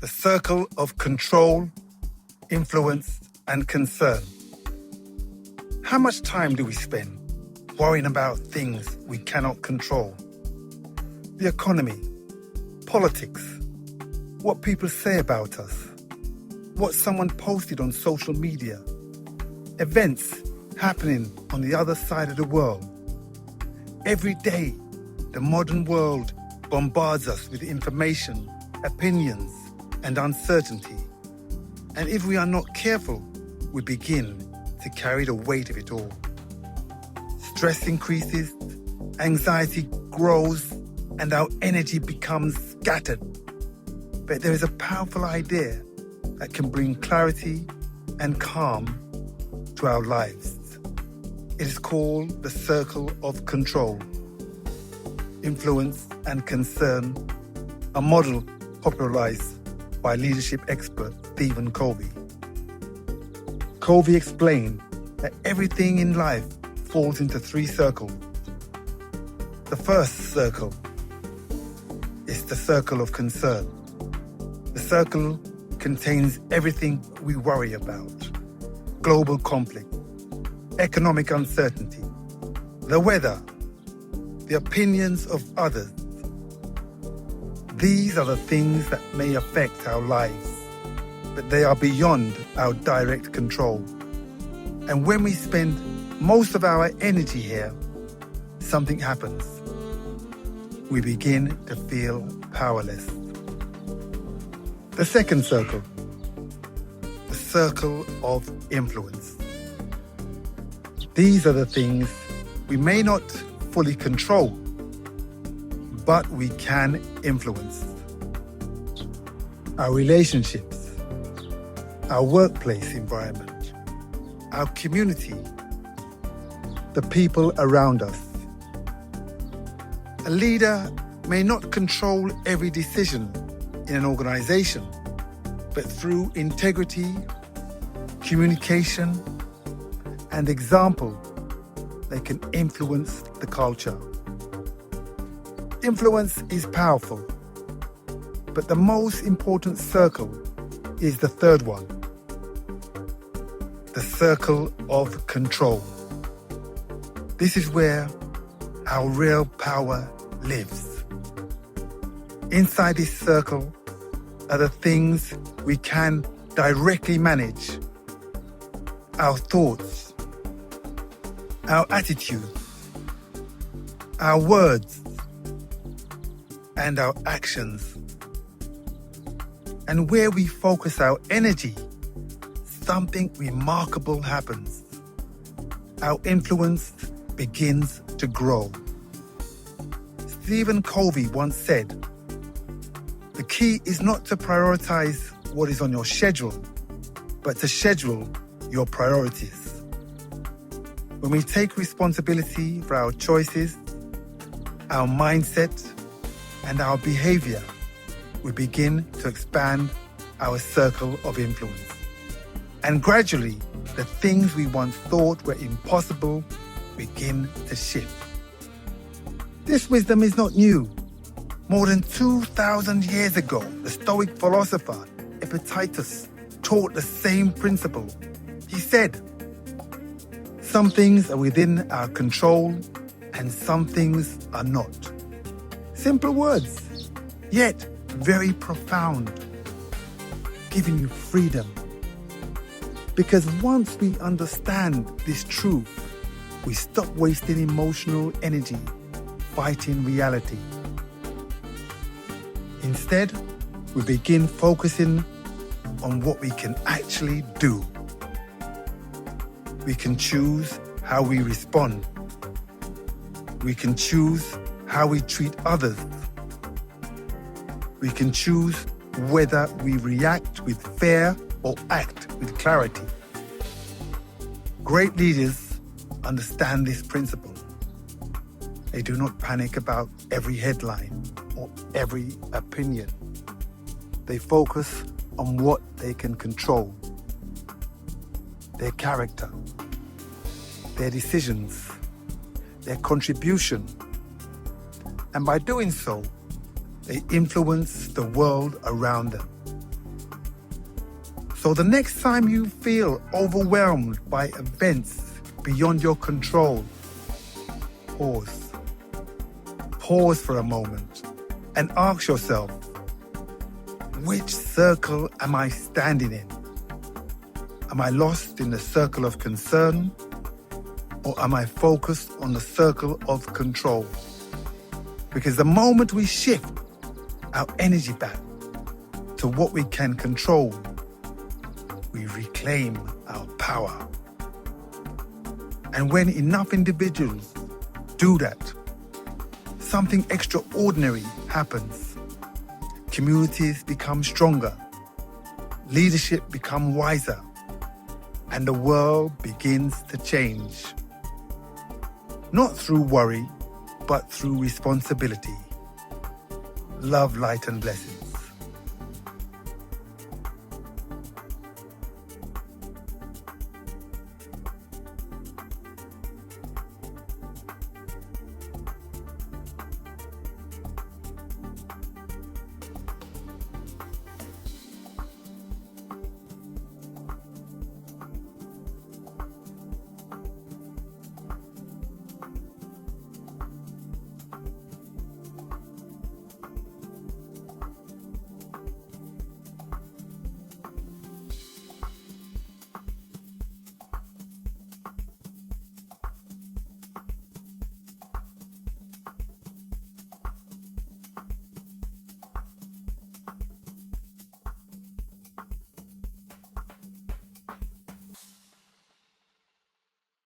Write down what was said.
the circle of control, influence, and concern. How much time do we spend worrying about things we cannot control? The economy, politics, what people say about us, what someone posted on social media, events happening on the other side of the world. Every day, the modern world bombards us with information, opinions, and uncertainty. And if we are not careful, we begin to carry the weight of it all. Stress increases, anxiety grows, and our energy becomes scattered. But there is a powerful idea that can bring clarity and calm to our lives. It is called the circle of control. Influence and concern, a model popularized by leadership expert Stephen Covey. Covey explained that everything in life falls into three circles. The first circle is the circle of concern. The circle contains everything we worry about: global conflict, economic uncertainty, the weather, the opinions of others. These are the things that may affect our lives, but they are beyond our direct control. And when we spend most of our energy here, something happens. We begin to feel powerless. The second circle, the circle of influence. These are the things we may not fully control, but we can influence. Our relationships, our workplace environment, our community, the people around us. A leader may not control every decision in an organization, but through integrity, communication, and example, they can influence the culture. Influence is powerful, but the most important circle is the third one, the circle of control. This is where our real power lives. Inside this circle are the things we can directly manage: our thoughts, our attitudes, our words, and our actions. And where we focus our energy, something remarkable happens. Our influence begins to grow. Stephen Covey once said, "The key is not to prioritize what is on your schedule, but to schedule your priorities." When we take responsibility for our choices, our mindset, and our behavior, we begin to expand our circle of influence. And gradually, the things we once thought were impossible begin to shift. This wisdom is not new. More than 2,000 years ago, the Stoic philosopher Epictetus taught the same principle. He said, "Some things are within our control and some things are not." Simple words, yet very profound, giving you freedom. Because once we understand this truth, we stop wasting emotional energy fighting reality. Instead, we begin focusing on what we can actually do. We can choose how we respond. We can choose how we treat others. We can choose whether we react with fear or act with clarity. Great leaders understand this principle. They do not panic about every headline or every opinion. They focus on what they can control: their character, their decisions, their contribution. And by doing so, they influence the world around them. So the next time you feel overwhelmed by events beyond your control, pause. Pause for a moment and ask yourself, which circle am I standing in? Am I lost in the circle of concern, or am I focused on the circle of control? Because the moment we shift our energy back to what we can control, we reclaim our power. And when enough individuals do that, something extraordinary happens. Communities become stronger, leadership becomes wiser, and the world begins to change. Not through worry, but through responsibility. Love, light, and blessings.